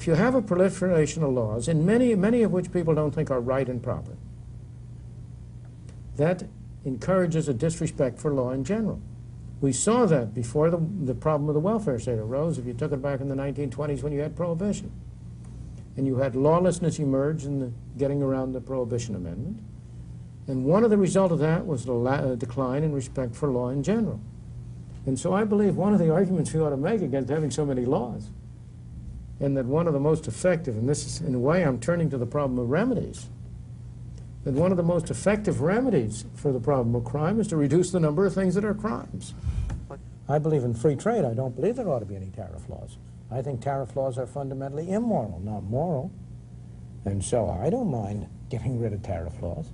if you have a proliferation of laws, and many of which people don't think are right and proper, that encourages a disrespect for law in general. We saw that before the problem of the welfare state arose, if you took it back in the 1920s when you had prohibition. And you had lawlessness emerge in the getting around the Prohibition Amendment. And one of the results of that was the decline in respect for law in general. And so I believe one of the arguments we ought to make against having so many laws, and that one of the most effective, and this is, in a way, I'm turning to the problem of remedies, that one of the most effective remedies for the problem of crime is to reduce the number of things that are crimes. I believe in free trade. I don't believe there ought to be any tariff laws. I think tariff laws are fundamentally immoral, not moral. And so I don't mind getting rid of tariff laws.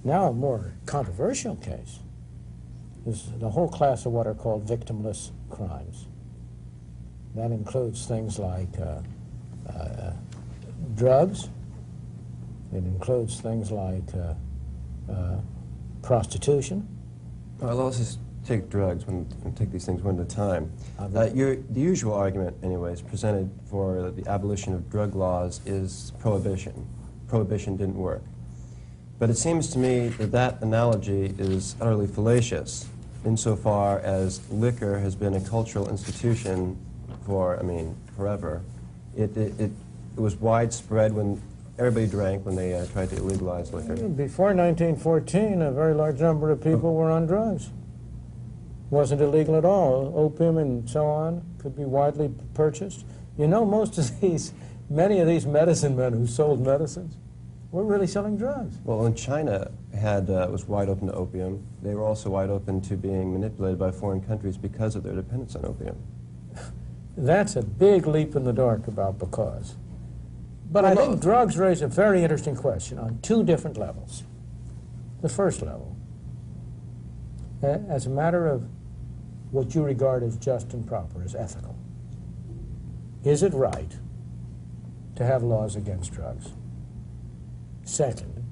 Now a more controversial case is the whole class of what are called victimless crimes. That includes things like drugs. It includes things like prostitution. Well, let's just take drugs and take these things one at a time. The usual argument, anyways, presented for the abolition of drug laws is prohibition. Prohibition didn't work. But it seems to me that that analogy is utterly fallacious insofar as liquor has been a cultural institution for, I mean, forever. It was widespread when everybody drank when they tried to legalize liquor. Before 1914, a very large number of people were on drugs. Wasn't illegal at all. Opium and so on could be widely purchased. You know, many of these medicine men who sold medicines were really selling drugs. Well, when China was wide open to opium, they were also wide open to being manipulated by foreign countries because of their dependence on opium. That's a big leap in the dark about because. But I think drugs raise a very interesting question on two different levels. The first level, as a matter of what you regard as just and proper, as ethical. Is it right to have laws against drugs? Second,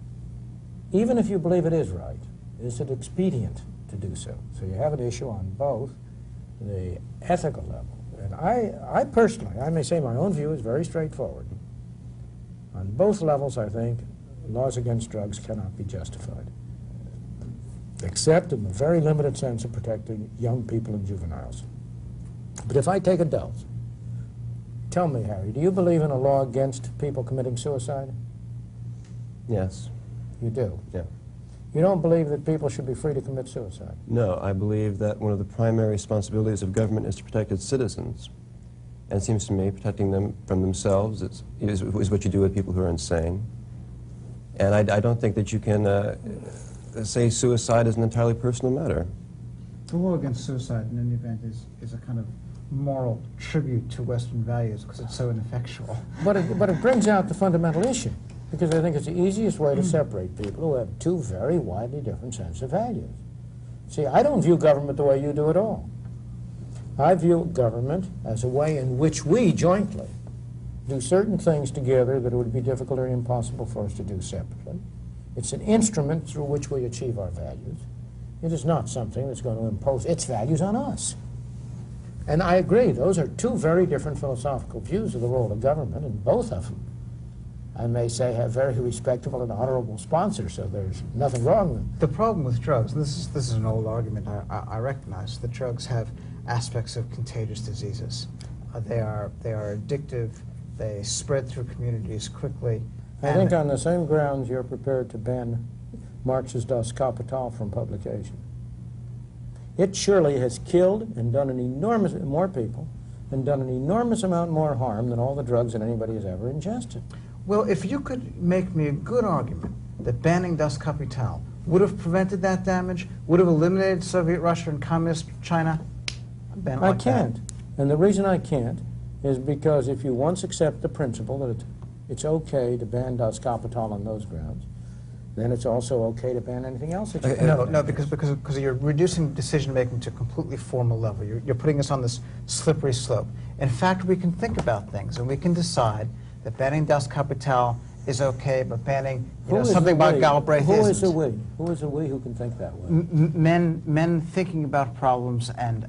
even if you believe it is right, is it expedient to do so? So you have an issue on both the ethical level. And I personally, I may say my own view is very straightforward. On both levels, I think laws against drugs cannot be justified, except in the very limited sense of protecting young people and juveniles. But if I take adults, tell me, Harry, do you believe in a law against people committing suicide? Yes. You do? Yeah. You don't believe that people should be free to commit suicide? No, I believe that one of the primary responsibilities of government is to protect its citizens. And it seems to me protecting them from themselves is what you do with people who are insane. And I don't think that you can say suicide is an entirely personal matter. The law against suicide, in any event, is a kind of moral tribute to Western values because it's so ineffectual. But it brings out the fundamental issue, because I think it's the easiest way to separate people who have two very widely different sets of values. See, I don't view government the way you do at all. I view government as a way in which we jointly do certain things together that it would be difficult or impossible for us to do separately. It's an instrument through which we achieve our values. It is not something that's going to impose its values on us. And I agree, those are two very different philosophical views of the role of government, and both of them, I may say, have very respectable and honorable sponsors, so there's nothing wrong with them. The problem with drugs, and this is an old argument I recognize, that drugs have aspects of contagious diseases. They are addictive, they spread through communities quickly. I think on the same grounds you're prepared to ban Marx's Das Kapital from publication. It surely has killed and done an enormous, more people, and done an enormous amount more harm than all the drugs that anybody has ever ingested. Well, if you could make me a good argument that banning Das Kapital would have prevented that damage, would have eliminated Soviet Russia and Communist China, I'd ban it like that. I can't. And the reason I can't is because if you once accept the principle that it's okay to ban Das Kapital on those grounds, then it's also okay to ban anything else that you ban. No, because you're reducing decision-making to a completely formal level. You're putting us on this slippery slope. In fact, we can think about things, and we can decide that banning Das Kapital is okay, but banning Who is something the about we? Galbraith Who is the isn't. we? Who is the we who can think that way? Men thinking about problems and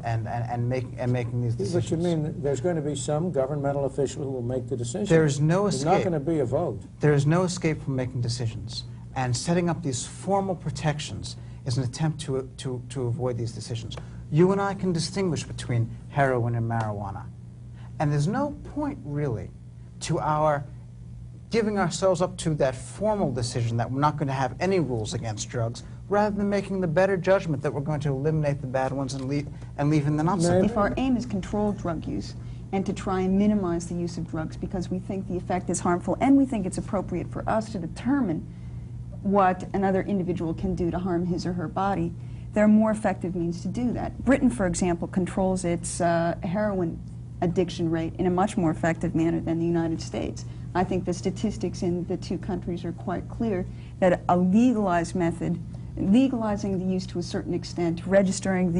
making these decisions. But you mean that there's going to be some governmental official who will make the decision? There is no There's escape. not going to be a vote. There is no escape from making decisions. And setting up these formal protections is an attempt to avoid these decisions. You and I can distinguish between heroin and marijuana. And there's no point, really, to our giving ourselves up to that formal decision that we're not going to have any rules against drugs, rather than making the better judgment that we're going to eliminate the bad ones and leave in the not so Maybe. bad. If our aim is controlled drug use and to try and minimize the use of drugs because we think the effect is harmful and we think it's appropriate for us to determine what another individual can do to harm his or her body, there are more effective means to do that. Britain, for example, controls its heroin addiction rate in a much more effective manner than the United States. I think the statistics in the two countries are quite clear that a legalized method, legalizing the use to a certain extent, registering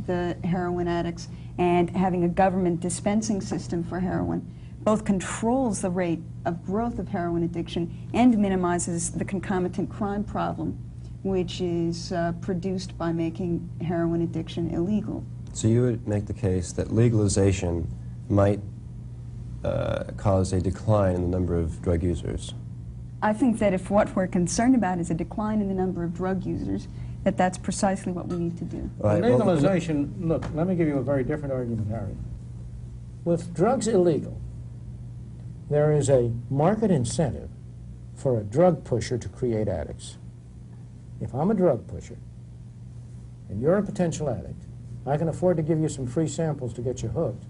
the heroin addicts, and having a government dispensing system for heroin, both controls the rate of growth of heroin addiction and minimizes the concomitant crime problem, which is produced by making heroin addiction illegal. So you would make the case that legalization might cause a decline in the number of drug users? I think that if what we're concerned about is a decline in the number of drug users, that's precisely what we need to do. Right, well, Legalization, look, let me give you a very different argument, Harry. With drugs illegal, there is a market incentive for a drug pusher to create addicts. If I'm a drug pusher and you're a potential addict, I can afford to give you some free samples to get you hooked,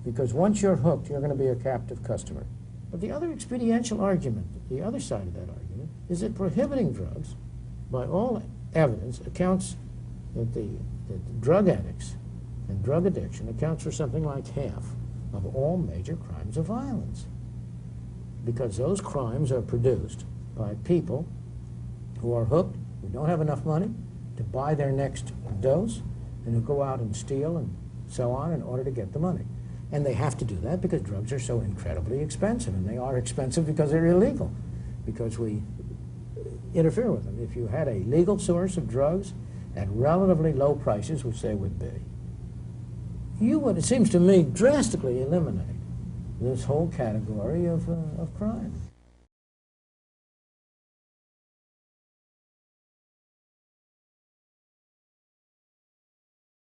because once you're hooked, you're going to be a captive customer. But the other expediential argument, the other side of that argument, is that prohibiting drugs, by all evidence, accounts that drug addicts and drug addiction accounts for something like half of all major crimes of violence. Because those crimes are produced by people who are hooked, who don't have enough money to buy their next dose, and who go out and steal and so on in order to get the money. And they have to do that because drugs are so incredibly expensive, and they are expensive because they're illegal, because we interfere with them. If you had a legal source of drugs at relatively low prices, which they would be, you would, it seems to me, drastically eliminate this whole category of crime.